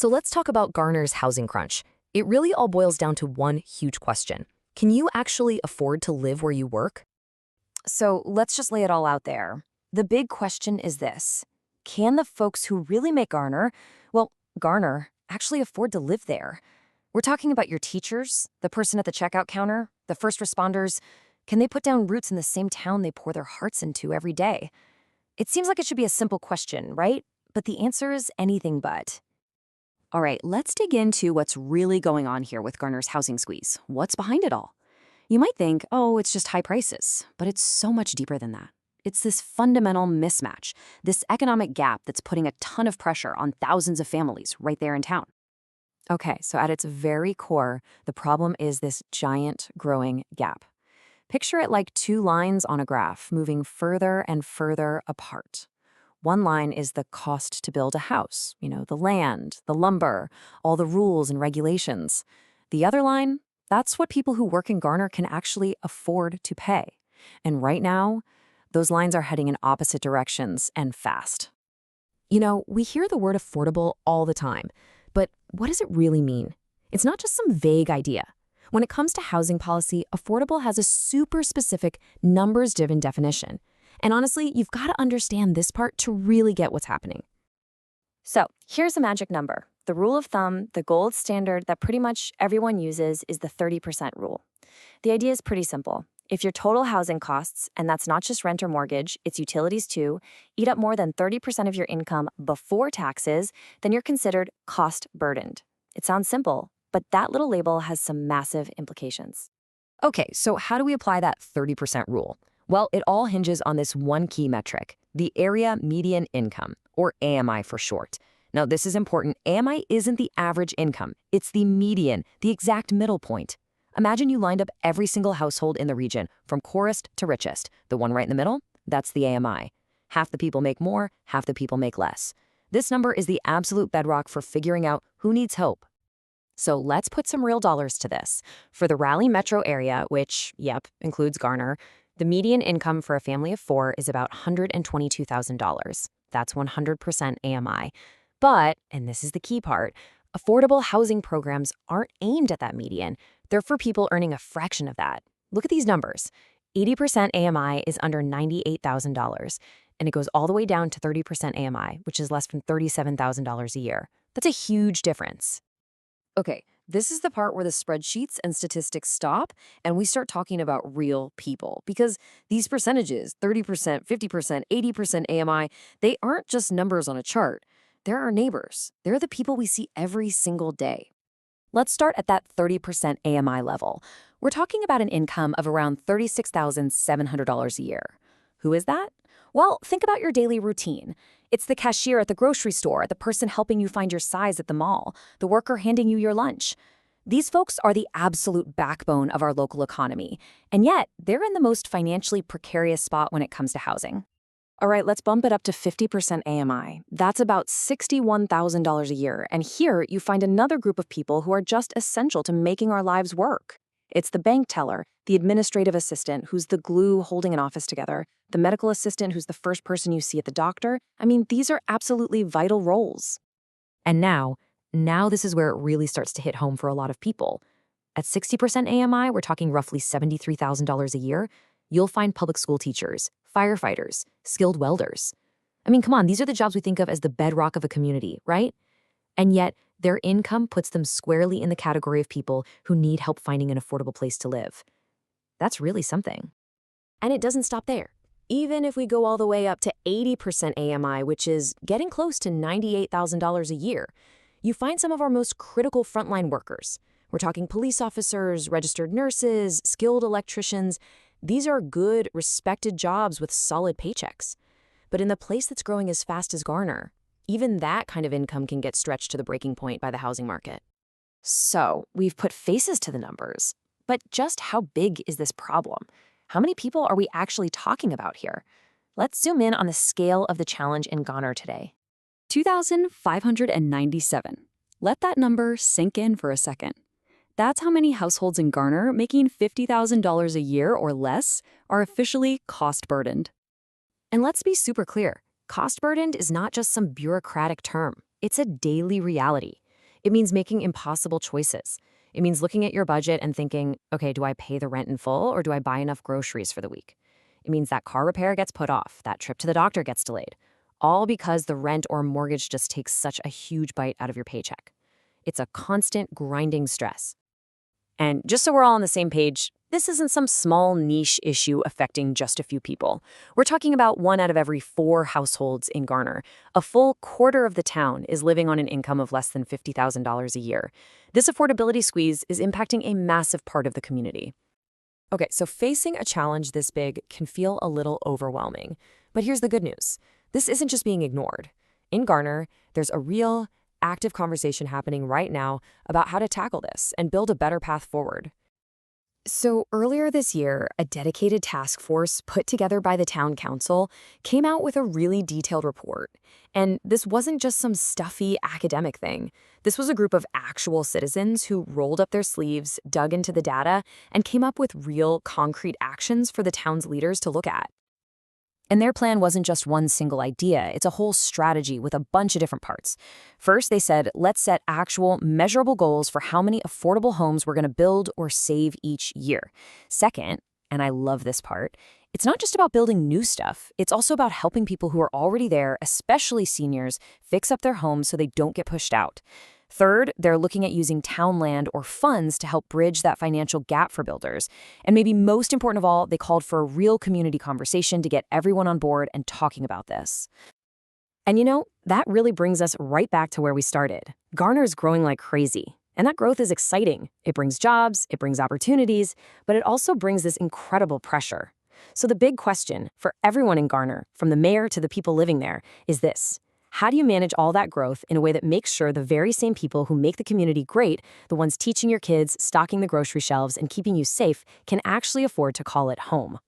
So let's talk about Garner's housing crunch. It really all boils down to one huge question. Can you actually afford to live where you work? So let's just lay it all out there. The big question is this. Can the folks who really make Garner, actually afford to live there? We're talking about your teachers, the person at the checkout counter, the first responders. Can they put down roots in the same town they pour their hearts into every day? It seems like it should be a simple question, right? But the answer is anything but. All right, let's dig into what's really going on here with Garner's housing squeeze. What's behind it all? You might think, oh, it's just high prices, but it's so much deeper than that. It's this fundamental mismatch, this economic gap that's putting a ton of pressure on thousands of families right there in town. Okay, so at its very core, the problem is this giant growing gap. Picture it like two lines on a graph moving further and further apart. One line is the cost to build a house, the land, the lumber, all the rules and regulations. The other line, that's what people who work in Garner can actually afford to pay. And right now, those lines are heading in opposite directions and fast. We hear the word affordable all the time, but what does it really mean? It's not just some vague idea. When it comes to housing policy, affordable has a super specific, numbers-driven definition. And honestly, you've got to understand this part to really get what's happening. So here's a magic number. The rule of thumb, the gold standard that pretty much everyone uses is the 30% rule. The idea is pretty simple. If your total housing costs, and that's not just rent or mortgage, it's utilities too, eat up more than 30% of your income before taxes, then you're considered cost burdened. It sounds simple, but that little label has some massive implications. Okay, so how do we apply that 30% rule? Well, it all hinges on this one key metric, the area median income, or AMI for short. Now, this is important. AMI isn't the average income. It's the median, the exact middle point. Imagine you lined up every single household in the region, from poorest to richest. The one right in the middle, that's the AMI. Half the people make more, half the people make less. This number is the absolute bedrock for figuring out who needs help. So let's put some real dollars to this. For the Raleigh metro area, which, includes Garner, the median income for a family of four is about $122,000. That's 100% AMI. But, and this is the key part, affordable housing programs aren't aimed at that median. They're for people earning a fraction of that. Look at these numbers. 80% AMI is under $98,000, and it goes all the way down to 30% AMI, which is less than $37,000 a year. That's a huge difference. Okay, this is the part where the spreadsheets and statistics stop, and we start talking about real people. Because these percentages, 30%, 50%, 80% AMI, they aren't just numbers on a chart. They're our neighbors. They're the people we see every single day. Let's start at that 30% AMI level. We're talking about an income of around $36,700 a year. Who is that? Well, think about your daily routine. It's the cashier at the grocery store, the person helping you find your size at the mall, the worker handing you your lunch. These folks are the absolute backbone of our local economy, and yet they're in the most financially precarious spot when it comes to housing. All right, let's bump it up to 50% AMI. That's about $61,000 a year, and here you find another group of people who are just essential to making our lives work. It's the bank teller, the administrative assistant who's the glue holding an office together, the medical assistant who's the first person you see at the doctor. I mean, these are absolutely vital roles. And now this is where it really starts to hit home for a lot of people. At 60% AMI, we're talking roughly $73,000 a year. You'll find public school teachers, firefighters, skilled welders. I mean, come on, these are the jobs we think of as the bedrock of a community, right? And yet, their income puts them squarely in the category of people who need help finding an affordable place to live. That's really something. And it doesn't stop there. Even if we go all the way up to 80% AMI, which is getting close to $98,000 a year, you find some of our most critical frontline workers. We're talking police officers, registered nurses, skilled electricians. These are good, respected jobs with solid paychecks. But in the place that's growing as fast as Garner, even that kind of income can get stretched to the breaking point by the housing market. So we've put faces to the numbers, but just how big is this problem? How many people are we actually talking about here? Let's zoom in on the scale of the challenge in Garner today. 2,597. Let that number sink in for a second. That's how many households in Garner making $50,000 a year or less are officially cost-burdened. And let's be super clear. Cost burdened is not just some bureaucratic term. It's a daily reality. It means making impossible choices. It means looking at your budget and thinking, okay, do I pay the rent in full or do I buy enough groceries for the week? It means that car repair gets put off, that trip to the doctor gets delayed, all because the rent or mortgage just takes such a huge bite out of your paycheck. It's a constant grinding stress. And just so we're all on the same page, this isn't some small niche issue affecting just a few people. We're talking about 1 out of every 4 households in Garner. A full quarter of the town is living on an income of less than $50,000 a year. This affordability squeeze is impacting a massive part of the community. Okay, so facing a challenge this big can feel a little overwhelming. But here's the good news. This isn't just being ignored. In Garner, there's a real, active conversation happening right now about how to tackle this and build a better path forward. So earlier this year, a dedicated task force put together by the town council came out with a really detailed report. And this wasn't just some stuffy academic thing. This was a group of actual citizens who rolled up their sleeves, dug into the data, and came up with real, concrete actions for the town's leaders to look at. And their plan wasn't just one single idea, it's a whole strategy with a bunch of different parts. First, they said, let's set actual, measurable goals for how many affordable homes we're going to build or save each year. Second, and I love this part, it's not just about building new stuff, it's also about helping people who are already there, especially seniors, fix up their homes so they don't get pushed out. Third, they're looking at using town land or funds to help bridge that financial gap for builders. And maybe most important of all, they called for a real community conversation to get everyone on board and talking about this. And that really brings us right back to where we started. Garner is growing like crazy. And that growth is exciting. It brings jobs, it brings opportunities, but it also brings this incredible pressure. So the big question for everyone in Garner, from the mayor to the people living there, is this. How do you manage all that growth in a way that makes sure the very same people who make the community great, the ones teaching your kids, stocking the grocery shelves, and keeping you safe, can actually afford to call it home?